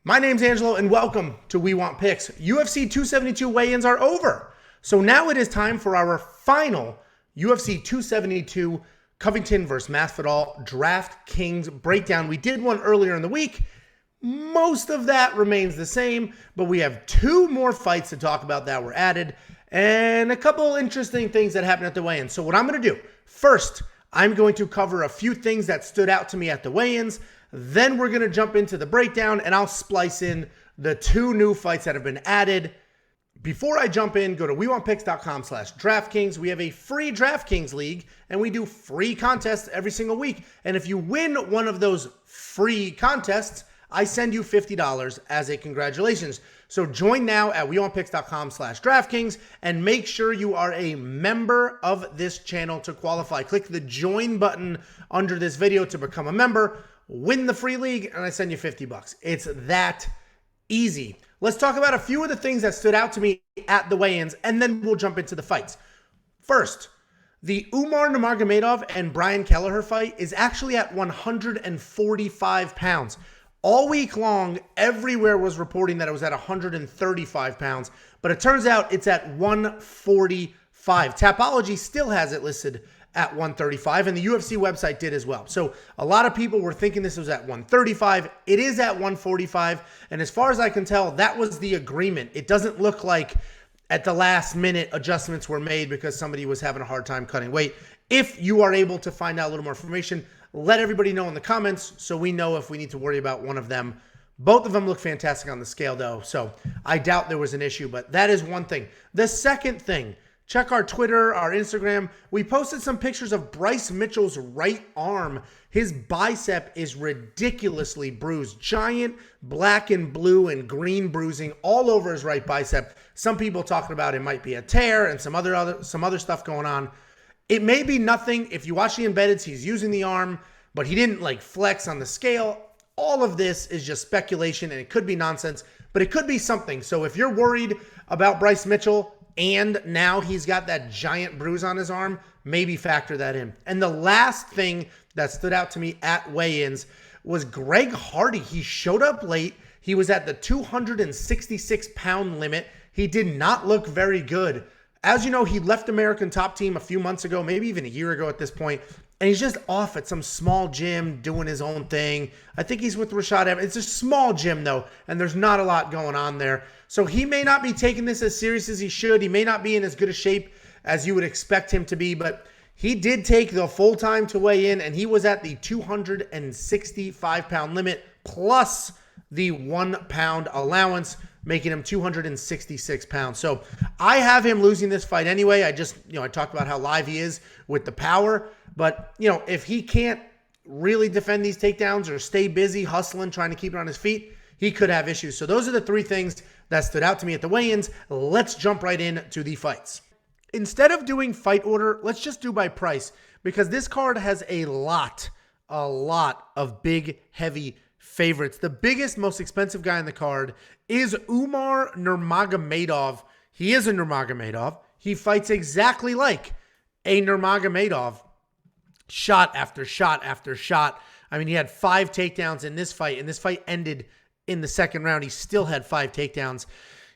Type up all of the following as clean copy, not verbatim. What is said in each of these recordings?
My name's Angelo, and welcome to We Want Picks. UFC 272 weigh-ins are over. So now it is time for our final UFC 272 Covington versus Masvidal DraftKings breakdown. We did one earlier in the week. Most of that remains the same, but we have two more fights to talk about that were added and a couple interesting things that happened at the weigh-ins. So what I'm going to do, first, I'm going to cover a few things that stood out to me at the weigh-ins. Then we're going to jump into the breakdown, and I'll splice in the two new fights that have been added. Before I jump in, go to WeWantPicks.com/DraftKings. We have a free DraftKings league, and we do free contests every single week. And if you win one of those free contests, I send you $50 as a congratulations. So join now at WeWantPicks.com/DraftKings and make sure you are a member of this channel to qualify. Click the join button under this video to become a member. Win the free league, and I send you $50. It's that easy. Let's talk about a few of the things that stood out to me at the weigh-ins, and then we'll jump into the fights. First, the Umar Nurmagomedov and Brian Kelleher fight is actually at 145 pounds. All week long, everywhere was reporting that it was at 135 pounds, but it turns out it's at 145. Tapology still has it listed at 135, and the UFC website did as well. So a lot of people were thinking this was at 135. It is at 145, and as far as I can tell, that was the agreement. It doesn't look like at the last minute adjustments were made because somebody was having a hard time cutting weight. If you are able to find out a little more information, let everybody know in the comments so we know if we need to worry about one of them. Both of them look fantastic on the scale, though, so I doubt there was an issue, but that is one thing. The second thing, check our Twitter, our Instagram. We posted some pictures of Bryce Mitchell's right arm. His bicep is ridiculously bruised. Giant black and blue and green bruising all over his right bicep. Some people talking about it might be a tear and some other stuff going on. It may be nothing. If you watch the embeddeds, he's using the arm, but he didn't like flex on the scale. All of this is just speculation, and it could be nonsense, but it could be something. So if you're worried about Bryce Mitchell, and now he's got that giant bruise on his arm, maybe factor that in. And the last thing that stood out to me at weigh-ins was Greg Hardy. He showed up late. He was at the 266-pound limit. He did not look very good. As you know, he left American Top Team a few months ago, maybe even a year ago at this point, and he's just off at some small gym doing his own thing. I think he's with Rashad Evans. It's a small gym, though, and there's not a lot going on there. So he may not be taking this as serious as he should. He may not be in as good a shape as you would expect him to be, but he did take the full time to weigh in, and he was at the 265-pound limit plus the 1-pound allowance, making him 266 pounds. So I have him losing this fight anyway. I talked about how live he is with the power, but if he can't really defend these takedowns or stay busy hustling, trying to keep it on his feet, he could have issues. So those are the three things that stood out to me at the weigh-ins. Let's jump right into the fights. Instead of doing fight order, let's just do by price, because this card has a lot of big, heavy favorites. The biggest, most expensive guy in the card is Umar Nurmagomedov. He is a Nurmagomedov. He fights exactly like a Nurmagomedov, shot after shot after shot. I mean, he had 5 takedowns in this fight, and this fight ended in the second round. He still had 5 takedowns.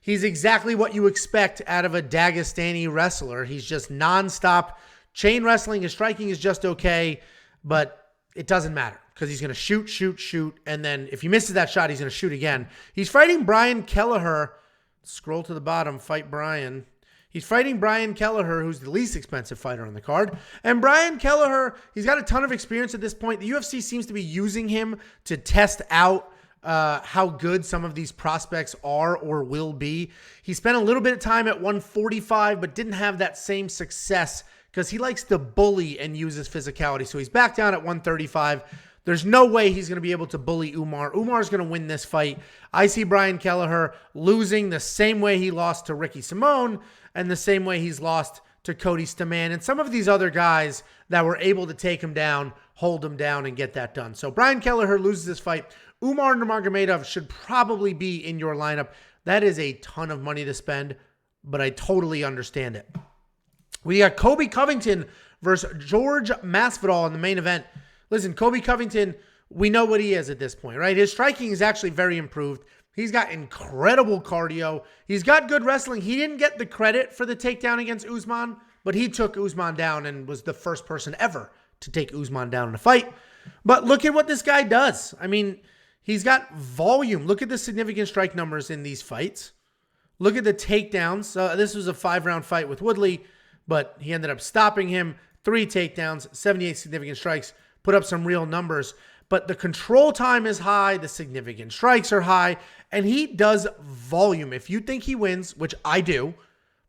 He's exactly what you expect out of a Dagestani wrestler. He's just nonstop. Chain wrestling, his striking is just okay, but it doesn't matter because he's going to shoot, and then if he misses that shot, he's going to shoot again. He's fighting Brian Kelleher. Scroll to the bottom, fight Brian. He's fighting Brian Kelleher, who's the least expensive fighter on the card. And Brian Kelleher, he's got a ton of experience at this point. The UFC seems to be using him to test out how good some of these prospects are or will be. He spent a little bit of time at 145, but didn't have that same success because he likes to bully and use his physicality. So he's back down at 135. There's no way he's going to be able to bully Umar. Umar's going to win this fight. I see Brian Kelleher losing the same way he lost to Ricky Simone and the same way he's lost to Cody Stamann and some of these other guys that were able to take him down, hold him down, and get that done. So Brian Kelleher loses this fight. Umar Nurmagomedov should probably be in your lineup. That is a ton of money to spend, but I totally understand it. We got Colby Covington versus George Masvidal in the main event. Listen, Colby Covington we know what he is at this point, right? His striking is actually very improved. He's got incredible cardio. He's got good wrestling. He didn't get the credit for the takedown against Usman, but he took Usman down and was the first person ever to take Usman down in a fight. But look at what this guy does. I mean, he's got volume. Look at the significant strike numbers in these fights. Look at the takedowns. This was a 5-round fight with Woodley, but he ended up stopping him. 3 takedowns, 78 significant strikes, put up some real numbers. But the control time is high, the significant strikes are high, and he does volume. If you think he wins, which I do,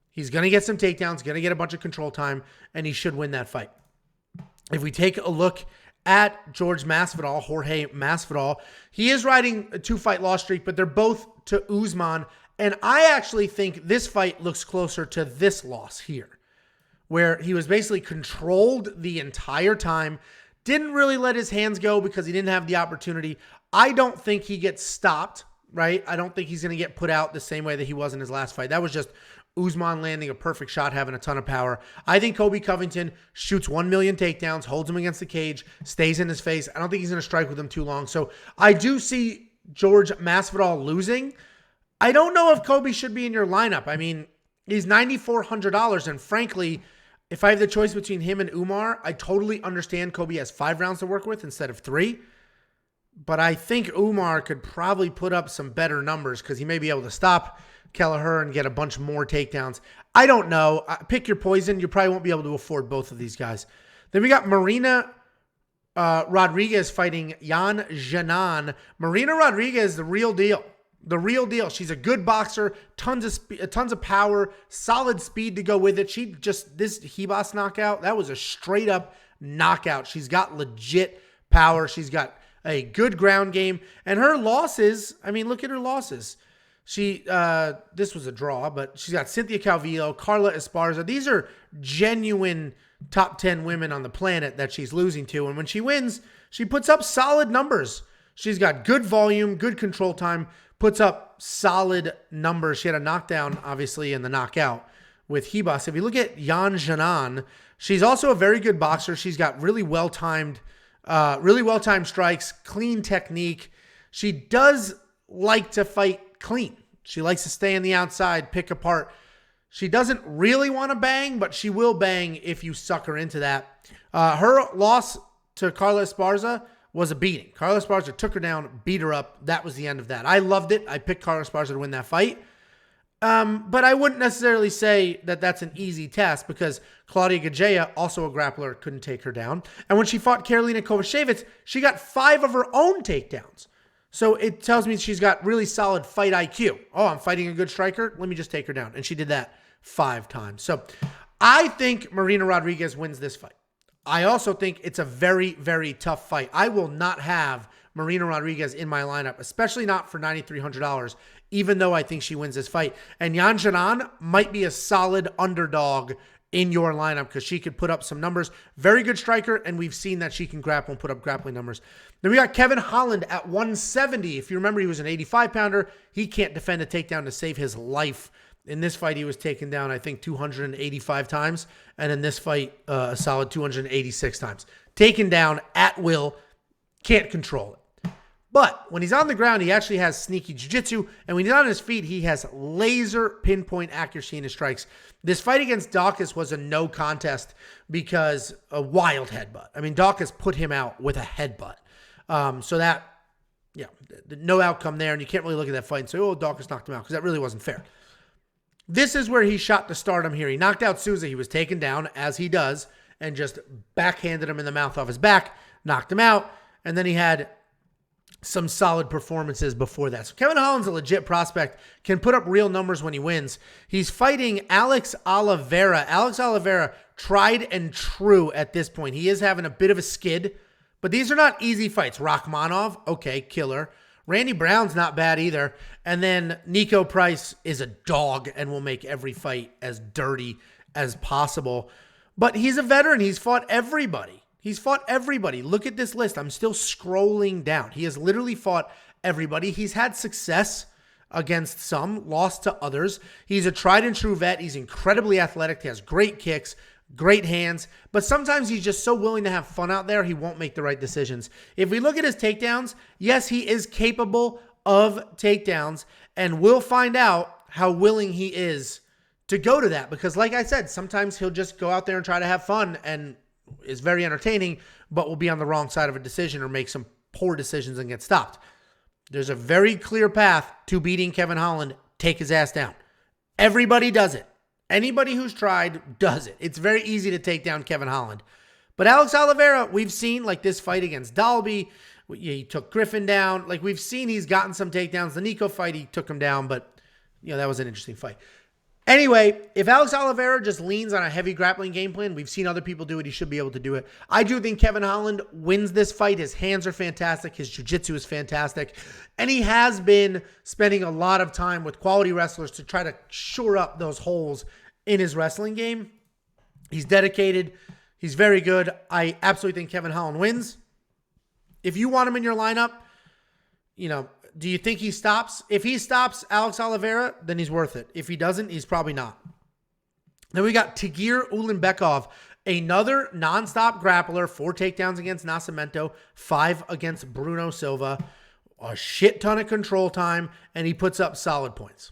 he's going to get some takedowns, going to get a bunch of control time, and he should win that fight. If we take a look at Jorge Masvidal, he is riding a 2-fight loss streak, but they're both to Usman. And I actually think this fight looks closer to this loss here, where he was basically controlled the entire time, didn't really let his hands go because he didn't have the opportunity. I don't think he gets stopped, right? I don't think he's going to get put out the same way that he was in his last fight. That was just Usman landing a perfect shot, having a ton of power. I think Colby Covington shoots 1 million takedowns, holds him against the cage, stays in his face. I don't think he's going to strike with him too long. So I do see Jorge Masvidal losing. I don't know if Colby should be in your lineup. I mean, he's $9,400, and frankly, if I have the choice between him and Umar, I totally understand Colby has 5 rounds to work with instead of 3. But I think Umar could probably put up some better numbers because he may be able to stop Kelleher and get a bunch more takedowns. I don't know. Pick your poison. You probably won't be able to afford both of these guys. Then we got Marina Rodriguez fighting Yan Xiaonan. Marina Rodriguez, the real deal. The real deal. She's a good boxer, tons of power, solid speed to go with it. This Hibas knockout, that was a straight up knockout. She's got legit power. She's got a good ground game. And her losses, I mean, look at her losses. This was a draw, but she's got Cynthia Calvillo, Carla Esparza. These are genuine top 10 women on the planet that she's losing to. And when she wins, she puts up solid numbers. She's got good volume, good control time, puts up solid numbers. She had a knockdown, obviously, in the knockout with Hibas. If you look at Yan Xiaonan, she's also a very good boxer. She's got really well-timed strikes, clean technique. She does like to fight clean. She likes to stay on the outside, pick apart. She doesn't really want to bang, but she will bang if you suck her into that. Her loss to Carla Esparza was a beating. Carla Esparza took her down, beat her up. That was the end of that. I loved it. I picked Carla Esparza to win that fight. But I wouldn't necessarily say that that's an easy task because Claudia Gadeja, also a grappler, couldn't take her down. And when she fought Karolina Kowalkiewicz, she got 5 of her own takedowns. So it tells me she's got really solid fight IQ. Oh, I'm fighting a good striker? Let me just take her down. And she did that 5 times. So I think Marina Rodriguez wins this fight. I also think it's a very, very tough fight. I will not have Marina Rodriguez in my lineup, especially not for $9,300, even though I think she wins this fight. And Yan Xiaonan might be a solid underdog in your lineup because she could put up some numbers. Very good striker, and we've seen that she can grapple and put up grappling numbers. Then we got Kevin Holland at 170. If you remember, he was an 85-pounder. He can't defend a takedown to save his life. In this fight, he was taken down, I think, 285 times. And in this fight, a solid 286 times. Taken down at will. Can't control it. But when he's on the ground, he actually has sneaky jiu-jitsu. And when he's on his feet, he has laser pinpoint accuracy in his strikes. This fight against Dawkins was a no contest because a wild headbutt. I mean, Dawkins put him out with a headbutt. So that, yeah, no outcome there. And you can't really look at that fight and say, oh, Dawkins knocked him out, because that really wasn't fair. This is where he shot to stardom here. He knocked out Souza. He was taken down, as he does, and just backhanded him in the mouth off his back, knocked him out, and then he had some solid performances before that. So Kevin Holland's a legit prospect, can put up real numbers when he wins. He's fighting Alex Oliveira. Alex Oliveira, tried and true at this point. He is having a bit of a skid, but these are not easy fights. Rachmanov, okay, killer. Randy Brown's not bad either. And then Nico Price is a dog and will make every fight as dirty as possible. But he's a veteran. He's fought everybody. Look at this list. I'm still scrolling down. He has literally fought everybody. He's had success against some, lost to others. He's a tried and true vet. He's incredibly athletic. He has great kicks, great hands, but sometimes he's just so willing to have fun out there, he won't make the right decisions. If we look at his takedowns, yes, he is capable of takedowns, and we'll find out how willing he is to go to that, because like I said, sometimes he'll just go out there and try to have fun and is very entertaining, but will be on the wrong side of a decision or make some poor decisions and get stopped. There's a very clear path to beating Kevin Holland. Take his ass down. Everybody does it. Anybody who's tried does it. It's very easy to take down Kevin Holland. But Alex Oliveira, we've seen like this fight against Dalby. He took Griffin down. Like we've seen he's gotten some takedowns. The Nico fight, he took him down, but that was an interesting fight. Anyway, if Alex Oliveira just leans on a heavy grappling game plan, we've seen other people do it. He should be able to do it. I do think Kevin Holland wins this fight. His hands are fantastic. His jiu-jitsu is fantastic. And he has been spending a lot of time with quality wrestlers to try to shore up those holes in his wrestling game. He's dedicated. He's very good. I absolutely think Kevin Holland wins. If you want him in your lineup, do you think he stops? If he stops Alex Oliveira, then he's worth it. If he doesn't, he's probably not. Then we got Tagir Uli-Bekov, another nonstop grappler, 4 takedowns against Nascimento, 5 against Bruno Silva, a shit ton of control time, and he puts up solid points.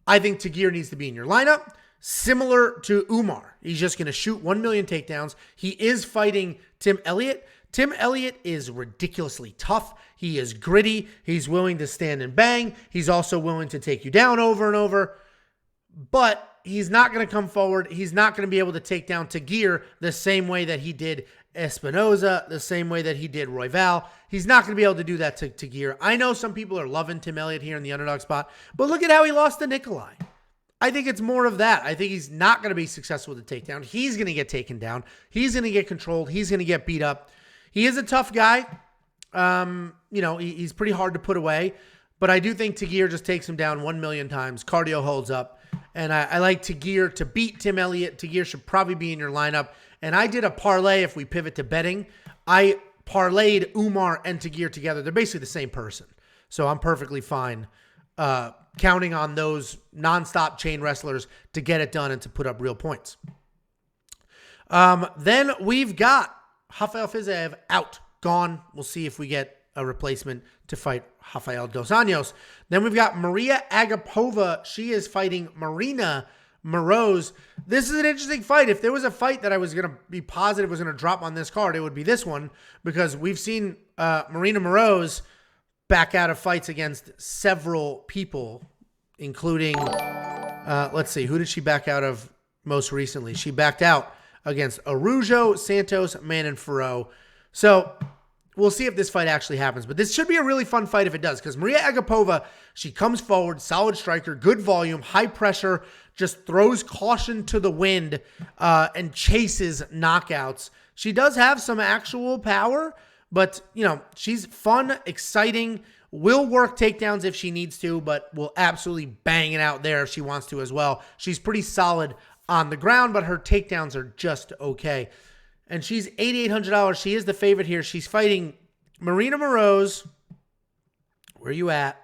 I think Tagir needs to be in your lineup, similar to Umar. He's just going to shoot 1 million takedowns. He is fighting Tim Elliott. Tim Elliott is ridiculously tough. He is gritty. He's willing to stand and bang. He's also willing to take you down over and over. But he's not going to come forward. He's not going to be able to take down Tagir the same way that he did Espinoza, the same way that he did Royval. He's not going to be able to do that to Tagir. I know some people are loving Tim Elliott here in the underdog spot, but look at how he lost to Nikolai. I think it's more of that. I think he's not going to be successful with the takedown. He's going to get taken down. He's going to get controlled. He's going to get beat up. He is a tough guy. He's pretty hard to put away, but I do think Tagir just takes him down 1 million times. Cardio holds up, and I like Tagir to beat Tim Elliott. Tagir should probably be in your lineup, and I did a parlay if we pivot to betting. I parlayed Umar and Tagir together. They're basically the same person, so I'm perfectly fine counting on those nonstop chain wrestlers to get it done and to put up real points. Then we've got Rafael Fiziev out, gone. We'll see if we get a replacement to fight Rafael Dos Anjos. Then we've got Maria Agapova. She is fighting Marina Moroz. This is an interesting fight. If there was a fight that I was going to be positive was going to drop on this card, it would be this one, because we've seen Marina Moroz back out of fights against several people, including, let's see, who did she back out of most recently? She backed out against Araujo, Santos, Manon Ferro. So we'll see if this fight actually happens. But this should be a really fun fight if it does, because Maria Agapova, she comes forward, solid striker, good volume, high pressure, just throws caution to the wind and chases knockouts. She does have some actual power, but, she's fun, exciting, will work takedowns if she needs to, but will absolutely bang it out there if she wants to as well. She's pretty solid on the ground, but her takedowns are just okay. And she's $8,800. She is the favorite here. She's fighting Marina Moroz. Where are you at?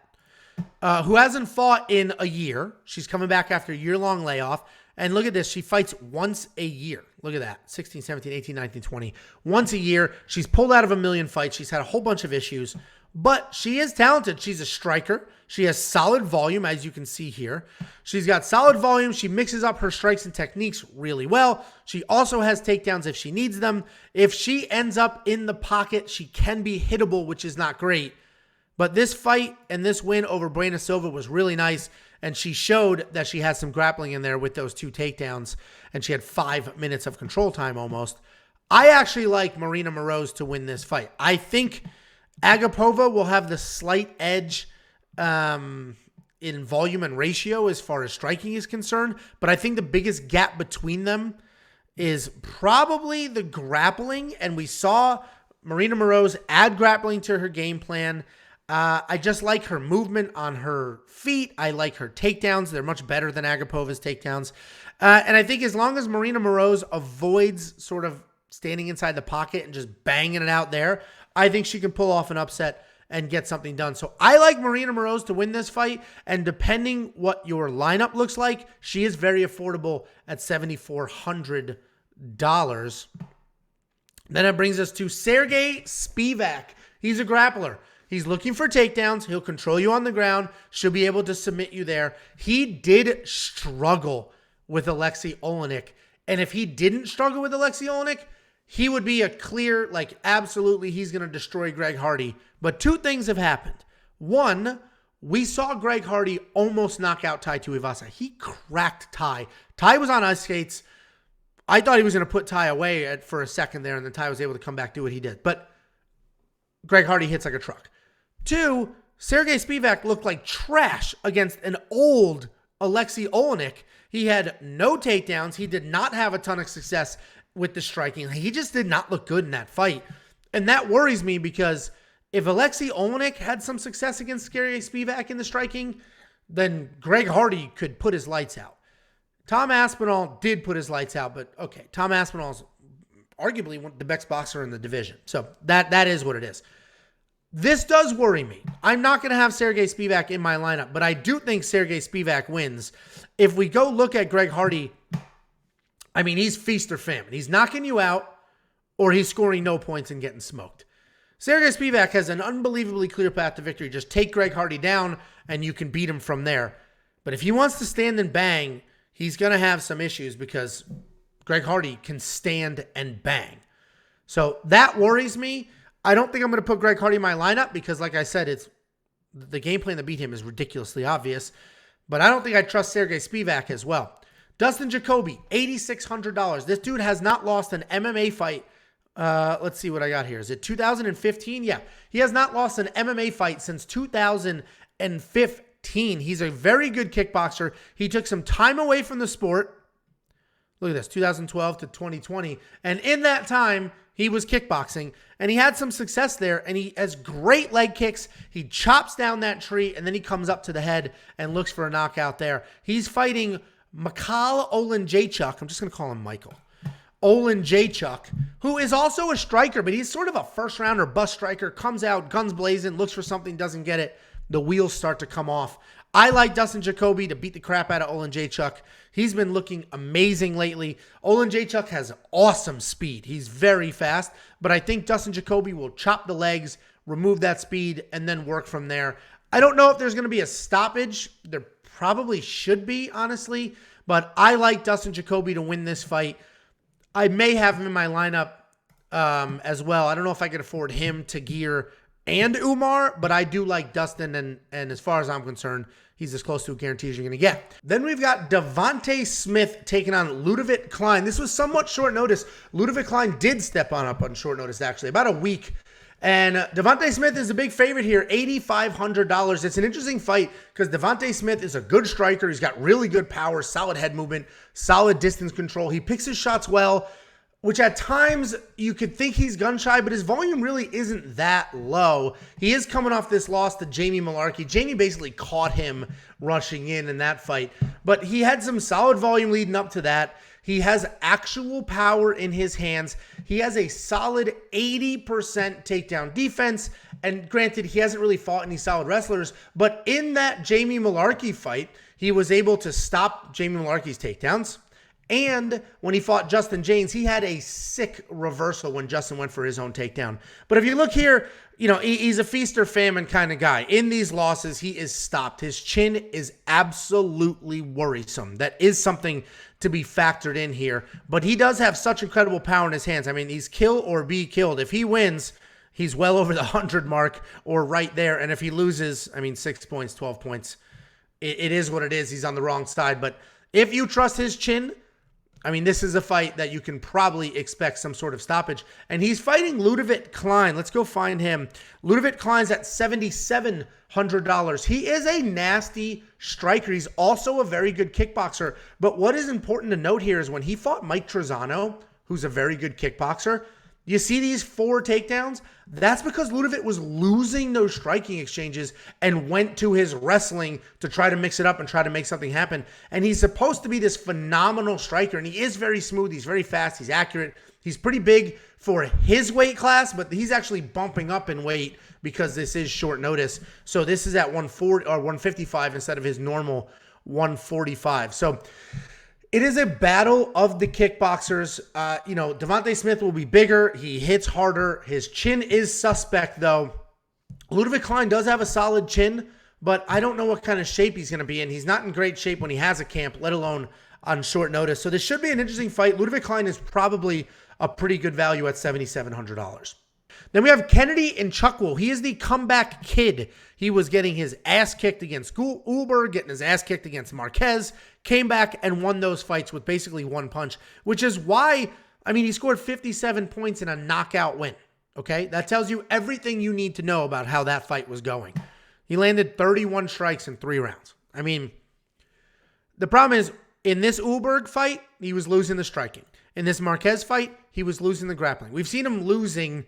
Who hasn't fought in a year. She's coming back after a year-long layoff. And look at this. She fights once a year. Look at that. 16, 17, 18, 19, 20. Once a year. She's pulled out of a million fights. She's had a whole bunch of issues. But she is talented. She's a striker. She has solid volume, as you can see here. She's got solid volume. She mixes up her strikes and techniques really well. She also has takedowns if she needs them. If she ends up in the pocket, she can be hittable, which is not great. But this fight and this win over Buena Silva was really nice, and she showed that she had some grappling in there with those 2 takedowns, and she had 5 minutes of control time almost. I actually like Marina Moroz to win this fight. I think Agapova will have the slight edge in volume and ratio as far as striking is concerned, but I think the biggest gap between them is probably the grappling, and we saw Marina Moroz add grappling to her game plan. I just like her movement on her feet. I like her takedowns. They're much better than Agapova's takedowns. And I think as long as Marina Moroz avoids sort of standing inside the pocket and just banging it out there, I think she can pull off an upset and get something done. So I like Marina Moroz to win this fight. And depending what your lineup looks like, she is very affordable at $7,400 Then it brings us to Sergey Spivak. He's a grappler. He's looking for takedowns. He'll control you on the ground. Should be able to submit you there. He did struggle with Alexei Olenek. And if he didn't struggle with Alexei Olenek, he would be a clear, absolutely he's going to destroy Greg Hardy. But two things have happened. One, we saw Greg Hardy almost knock out Tai Tuivasa. He cracked Tai. Tai was on ice skates. I thought he was going to put Tai away for a second there, and then Tai was able to come back, do what he did. But Greg Hardy hits like a truck. Two, Sergey Spivak looked like trash against an old Alexei Olenek. He had no takedowns. He did not have a ton of success with the striking. He just did not look good in that fight. And that worries me because if Alexei Olenek had some success against Sergey Spivak in the striking, then Greg Hardy could put his lights out. Tom Aspinall did put his lights out, but okay, Tom Aspinall's arguably the best boxer in the division. So that is what it is. This does worry me. I'm not going to have Sergey Spivak in my lineup, but I do think Sergey Spivak wins. If we go look at Greg Hardy, I mean, he's feast or famine. He's knocking you out or he's scoring no points and getting smoked. Sergey Spivak has an unbelievably clear path to victory. Just take Greg Hardy down and you can beat him from there. But if he wants to stand and bang, he's going to have some issues because Greg Hardy can stand and bang. So that worries me. I don't think I'm going to put Greg Hardy in my lineup because, like I said, it's the game plan to beat him is ridiculously obvious. But I don't think I trust Sergey Spivak as well. Dustin Jacoby, $8,600. This dude has not lost an MMA fight. Let's see what I got here. Is it 2015? Yeah. He has not lost an MMA fight since 2015. He's a very good kickboxer. He took some time away from the sport. Look at this, 2012 to 2020. And in that time, he was kickboxing. And he had some success there. And he has great leg kicks. He chops down that tree. And then he comes up to the head and looks for a knockout there. He's fighting Mikhail Olenijack. I'm just going to call him Michael. Olenijack, who is also a striker, but he's sort of a first-rounder bust striker. Comes out, guns blazing, looks for something, doesn't get it. The wheels start to come off. I like Dustin Jacoby to beat the crap out of Olenijack. He's been looking amazing lately. Olenijack has awesome speed. He's very fast, but I think Dustin Jacoby will chop the legs, remove that speed, and then work from there. I don't know if there's going to be a stoppage. There probably should be, honestly, but I like Dustin Jacoby to win this fight. I may have him in my lineup as well. I don't know if I could afford him, Tagir, and Umar, but I do like Dustin, and as far as I'm concerned, he's as close to a guarantee as you're going to get. Then we've got Devontae Smith taking on Uli-Bekov Klein. This was somewhat short notice. Uli-Bekov Klein did step up on short notice, actually, about a week. And Devontae Smith is a big favorite here, $8,500. It's an interesting fight because Devontae Smith is a good striker. He's got really good power, solid head movement, solid distance control. He picks his shots well, which at times you could think he's gun shy, but his volume really isn't that low. He is coming off this loss to Jamie Mullarkey. Jamie basically caught him rushing in that fight, but he had some solid volume leading up to that. He has actual power in his hands. He has a solid 80% takedown defense. And granted, he hasn't really fought any solid wrestlers, but in that Jamie Mullarkey fight, he was able to stop Jamie Mullarkey's takedowns. And when he fought Justin James, he had a sick reversal when Justin went for his own takedown. But if you look here, you know, he's a feast or famine kind of guy. In these losses, he is stopped. His chin is absolutely worrisome. That is something to be factored in here. But he does have such incredible power in his hands. I mean, he's kill or be killed. If he wins, he's well over the 100 mark or right there. And if he loses, I mean, 6 points, 12 points, it is what it is. He's on the wrong side. But if you trust his chin, I mean, this is a fight that you can probably expect some sort of stoppage. And he's fighting Uli-Bekov Klein. Let's go find him. Uli-Bekov Klein's at $7,700. He is a nasty striker. He's also a very good kickboxer. But what is important to note here is when he fought Mike Trezano, who's a very good kickboxer, you see these 4 takedowns? That's because Uli-Bekov was losing those striking exchanges and went to his wrestling to try to mix it up and try to make something happen. And he's supposed to be this phenomenal striker, and he is very smooth. He's very fast. He's accurate. He's pretty big for his weight class, but he's actually bumping up in weight because this is short notice. So this is at 140 or 155 instead of his normal 145. So It is a battle of the kickboxers. Devontae Smith will be bigger. He hits harder. His chin is suspect, though. Uli-Bekov Klein does have a solid chin, but I don't know what kind of shape he's going to be in. He's not in great shape when he has a camp, let alone on short notice. So this should be an interesting fight. Uli-Bekov Klein is probably a pretty good value at $7,700. Then we have Kennedy Nchukwu. He is the comeback kid. He was getting his ass kicked against Ulber, getting his ass kicked against Marquez, came back and won those fights with basically one punch, which is why, he scored 57 points in a knockout win. Okay? That tells you everything you need to know about how that fight was going. He landed 31 strikes in 3 rounds. The problem is, in this Ulberg fight, he was losing the striking. In this Marquez fight, he was losing the grappling. We've seen him losing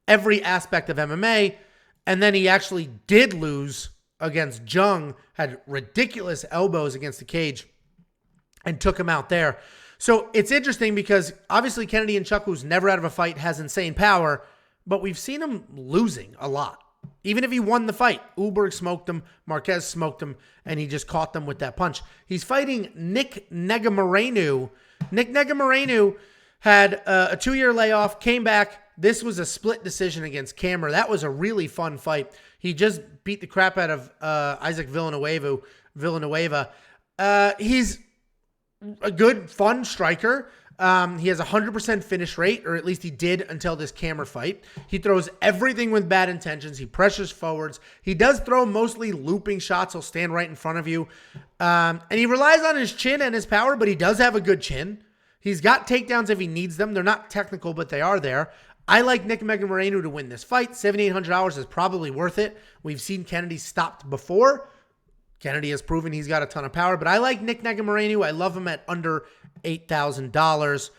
every aspect of MMA, and then he actually did lose against Jung, had ridiculous elbows against the cage, and took him out there. So it's interesting because obviously Kennedy Nchukwu's never out of a fight, has insane power, but we've seen him losing a lot. Even if he won the fight, Ulberg smoked him, Marquez smoked him, and he just caught them with that punch. He's fighting Nick Negumereanu. Nick Negumereanu had a 2-year layoff, came back. This was a split decision against Cammer. That was a really fun fight. He just beat the crap out of Isaac Villanueva. He's a good, fun striker. He has a 100% finish rate, or at least he did until this Cammer fight. He throws everything with bad intentions. He pressures forwards. He does throw mostly looping shots. He'll stand right in front of you. And he relies on his chin and his power, but he does have a good chin. He's got takedowns if he needs them. They're not technical, but they are there. I like Nick Negumereanu to win this fight. $7,800 is probably worth it. We've seen Kennedy stopped before. Kennedy has proven he's got a ton of power, but I like Nick Negumereanu. I love him at under $8,000.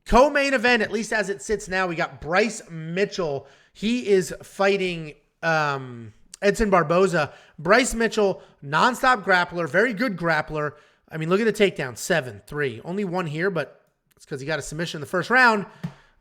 Co-main event, at least as it sits now, we got Bryce Mitchell. He is fighting Edson Barboza. Bryce Mitchell, nonstop grappler, very good grappler. Look at the takedown, 7-3. Only one here, but it's because he got a submission in the first round.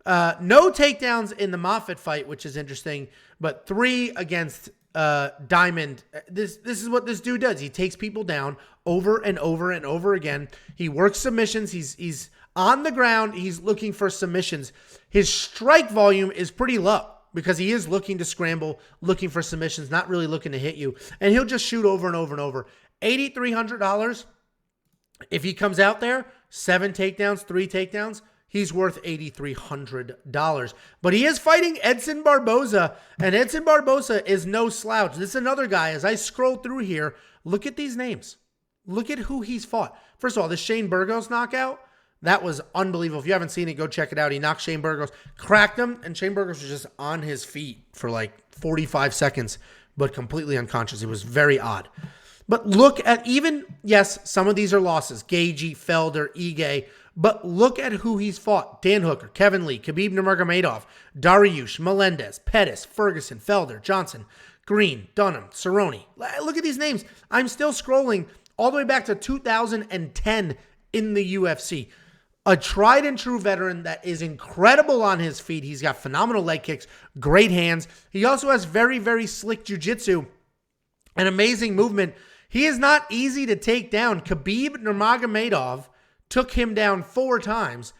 No takedowns in the Moffitt fight, which is interesting, but 3 against Diamond. This is what this dude does. He takes people down over and over and over again. He works submissions. He's on the ground. He's looking for submissions. His strike volume is pretty low because he is looking to scramble, looking for submissions, not really looking to hit you. And he'll just shoot over and over and over. $8,300. If he comes out there, 7 takedowns, 3 takedowns, he's worth $8,300. But he is fighting Edson Barboza, and Edson Barboza is no slouch. This is another guy. As I scroll through here, look at these names. Look at who he's fought. First of all, this Shane Burgos knockout, that was unbelievable. If you haven't seen it, go check it out. He knocked Shane Burgos, cracked him, and Shane Burgos was just on his feet for like 45 seconds, but completely unconscious. It was very odd. But look at yes, some of these are losses. Gagey, Felder, Ige. But look at who he's fought. Dan Hooker, Kevin Lee, Khabib Nurmagomedov, Dariush, Melendez, Pettis, Ferguson, Felder, Johnson, Green, Dunham, Cerrone. Look at these names. I'm still scrolling all the way back to 2010 in the UFC. A tried and true veteran that is incredible on his feet. He's got phenomenal leg kicks, great hands. He also has very, very slick jiu-jitsu and amazing movement. He is not easy to take down. Khabib Nurmagomedov took him down 4 times,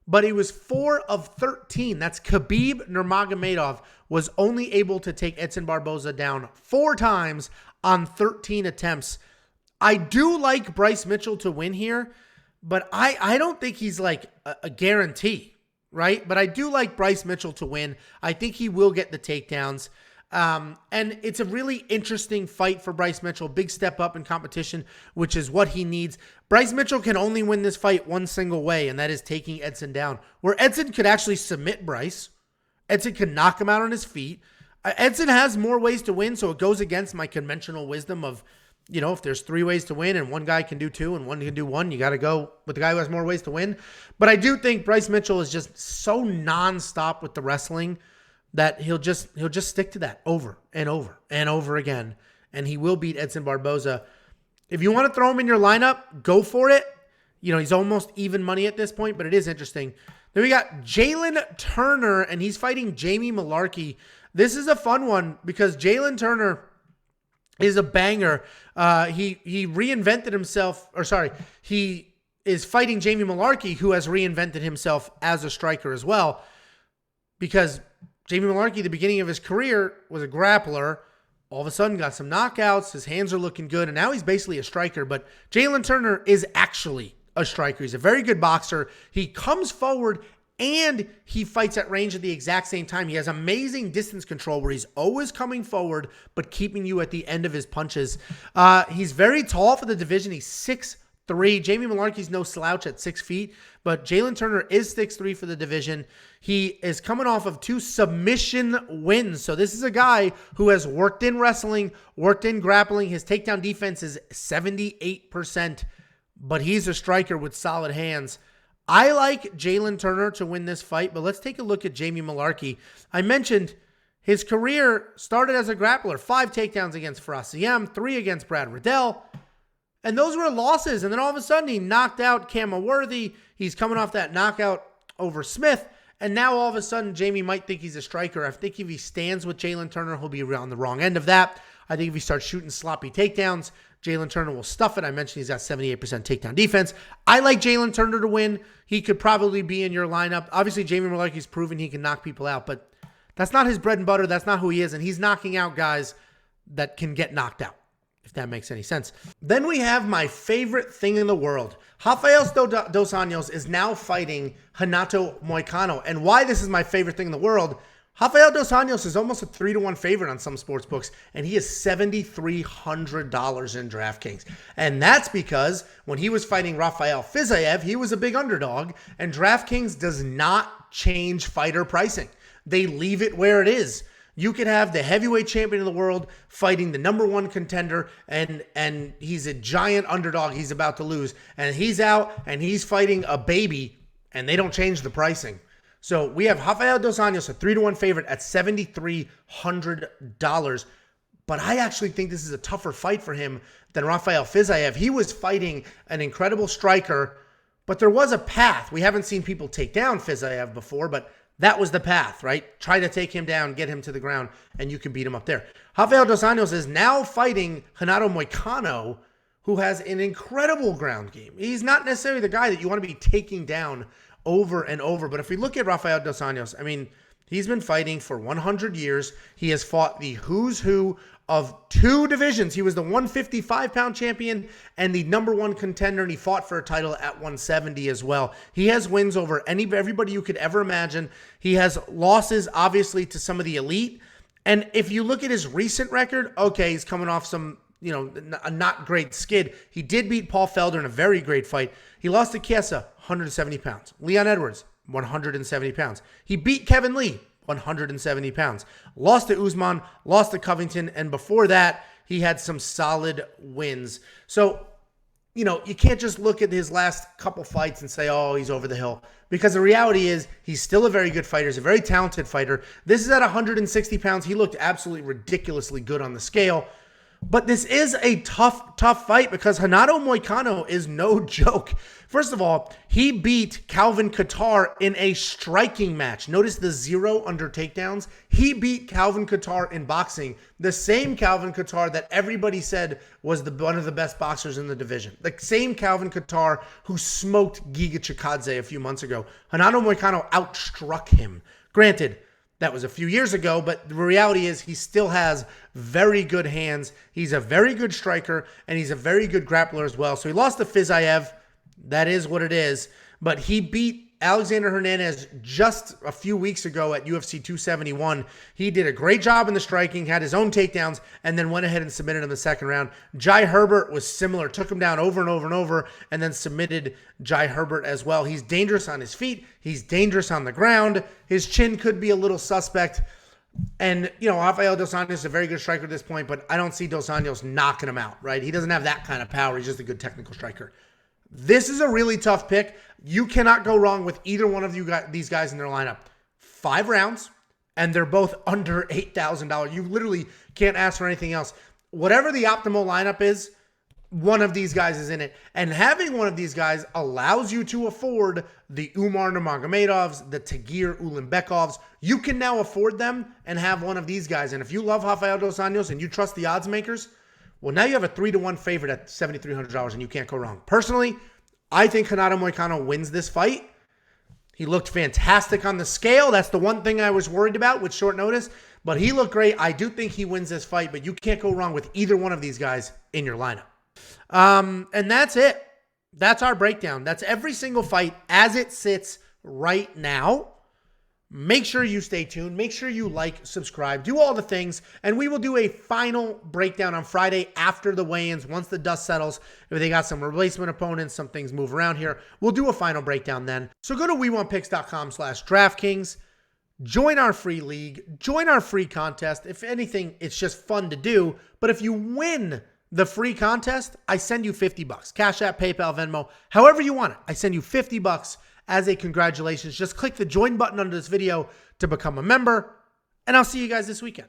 but he was 4 of 13. That's Khabib Nurmagomedov was only able to take Edson Barboza down 4 times on 13 attempts. I do like Bryce Mitchell to win here, but I don't think he's like a guarantee, right? But I do like Bryce Mitchell to win. I think he will get the takedowns. And it's a really interesting fight for Bryce Mitchell. Big step up in competition, which is what he needs. Bryce Mitchell can only win this fight one single way, and that is taking Edson down. Where Edson could actually submit Bryce. Edson could knock him out on his feet. Edson has more ways to win, so it goes against my conventional wisdom of, if there's 3 ways to win and one guy can do 2 and one can do 1, you got to go with the guy who has more ways to win. But I do think Bryce Mitchell is just so nonstop with the wrestling that he'll just stick to that over and over and over again, and he will beat Edson Barboza. If you want to throw him in your lineup, go for it. He's almost even money at this point, but it is interesting. Then we got Jalen Turner, and he's fighting Jamie Mullarkey. This is a fun one because Jalen Turner is a banger. He reinvented himself, he is fighting Jamie Mullarkey, who has reinvented himself as a striker as well. Because Jamie Mullarkey, the beginning of his career, was a grappler. All of a sudden got some knockouts. His hands are looking good. And now he's basically a striker. But Jalen Turner is actually a striker. He's a very good boxer. He comes forward and he fights at range at the exact same time. He has amazing distance control where he's always coming forward but keeping you at the end of his punches. He's very tall for the division. He's 6'3". Jamie Mullarkey's no slouch at 6 feet, but Jalen Turner is 6'3" for the division. He is coming off of 2 submission wins. So this is a guy who has worked in wrestling, worked in grappling. His takedown defense is 78%, but he's a striker with solid hands. I like Jalen Turner to win this fight, but let's take a look at Jamie Mullarkey. I mentioned his career started as a grappler, 5 takedowns against Farasiem, 3 against Brad Riddell, and those were losses. And then all of a sudden he knocked out Cama Worthy. He's coming off that knockout over Smith, and now all of a sudden Jamie might think he's a striker. I think if he stands with Jalen Turner, he'll be on the wrong end of that. I think if he starts shooting sloppy takedowns, Jalen Turner will stuff it. I mentioned he's got 78% takedown defense. I like Jalen Turner to win. He could probably be in your lineup. Obviously, Jamie Mullarkey's proven he can knock people out, but that's not his bread and butter. That's not who he is, and he's knocking out guys that can get knocked out, if that makes any sense. Then we have my favorite thing in the world. Rafael Dos Anjos is now fighting Renato Moicano, and why this is my favorite thing in the world, Rafael Dos Anjos is almost a 3-1 favorite on some sports books, and he is $7,300 in DraftKings. And that's because when he was fighting Rafael Fiziev, he was a big underdog, and DraftKings does not change fighter pricing. They leave it where it is. You could have the heavyweight champion of the world fighting the #1 contender, and he's a giant underdog he's about to lose, and he's out, and he's fighting a baby, and they don't change the pricing. So we have Rafael Dos Anjos, a 3-1 favorite at $7,300. But I actually think this is a tougher fight for him than Rafael Fiziev. He was fighting an incredible striker, but there was a path. We haven't seen people take down Fiziev before, but that was the path, right? Try to take him down, get him to the ground, and you can beat him up there. Rafael Dos Anjos is now fighting Renato Moicano, who has an incredible ground game. He's not necessarily the guy that you want to be taking down over and over. But if we look at Rafael Dos Anjos, I mean, he's been fighting for 100 years. He has fought the who's who of 2 divisions. He was the 155-pound champion and the #1 contender, and he fought for a title at 170 as well. He has wins over everybody you could ever imagine. He has losses, obviously, to some of the elite. And if you look at his recent record, okay, he's coming off some, a not great skid. He did beat Paul Felder in a very great fight. He lost to Chiesa, 170 pounds. Leon Edwards, 170 pounds. He beat Kevin Lee, 170 pounds. Lost to Usman, lost to Covington, and before that, he had some solid wins. So, you can't just look at his last couple fights and say, oh, he's over the hill. Because the reality is, he's still a very good fighter. He's a very talented fighter. This is at 160 pounds. He looked absolutely ridiculously good on the scale. But this is a tough fight because Renato Moicano is no joke. First of all, he beat Calvin Kattar in a striking match. Notice the 0 under takedowns. He beat Calvin Kattar in boxing. The same Calvin Kattar that everybody said was one of the best boxers in the division. The same Calvin Kattar who smoked Giga Chikadze a few months ago. Renato Moicano outstruck him. Granted, that was a few years ago, but the reality is he still has very good hands. He's a very good striker, and he's a very good grappler as well. So he lost to Fiziev. That is what it is. But he beat Alexander Hernandez just a few weeks ago at UFC 271. He did a great job in the striking, had his own takedowns, and then went ahead and submitted him in the second round. Jai Herbert was similar, took him down over and over and over, and then submitted Jai Herbert as well. He's dangerous on his feet. He's dangerous on the ground. His chin could be a little suspect. And, Rafael Dos Anjos is a very good striker at this point, but I don't see Dos Anjos knocking him out, right? He doesn't have that kind of power. He's just a good technical striker. This is a really tough pick. You cannot go wrong with either one of these guys in their lineup. 5 rounds, and they're both under $8,000. You literally can't ask for anything else. Whatever the optimal lineup is, one of these guys is in it. And having one of these guys allows you to afford the Umar Nurmagomedovs, the Tagir Uli-Bekovs. You can now afford them and have one of these guys. And if you love Rafael Dos Anjos and you trust the odds makers, well, now you have a 3-1 favorite at $7,300, and you can't go wrong. Personally, I think Renato Moicano wins this fight. He looked fantastic on the scale. That's the one thing I was worried about with short notice. But he looked great. I do think he wins this fight, but you can't go wrong with either one of these guys in your lineup. And that's it. That's our breakdown. That's every single fight as it sits right now. Make sure you stay tuned. Make sure you like, subscribe, do all the things. And we will do a final breakdown on Friday after the weigh-ins. Once the dust settles, if they got some replacement opponents, some things move around here, we'll do a final breakdown then. So go to WeWantPicks.com/DraftKings. Join our free league. Join our free contest. If anything, it's just fun to do. But if you win the free contest, I send you $50. Cash App, PayPal, Venmo, however you want it. I send you $50 as a congratulations. Just click the join button under this video to become a member, and I'll see you guys this weekend.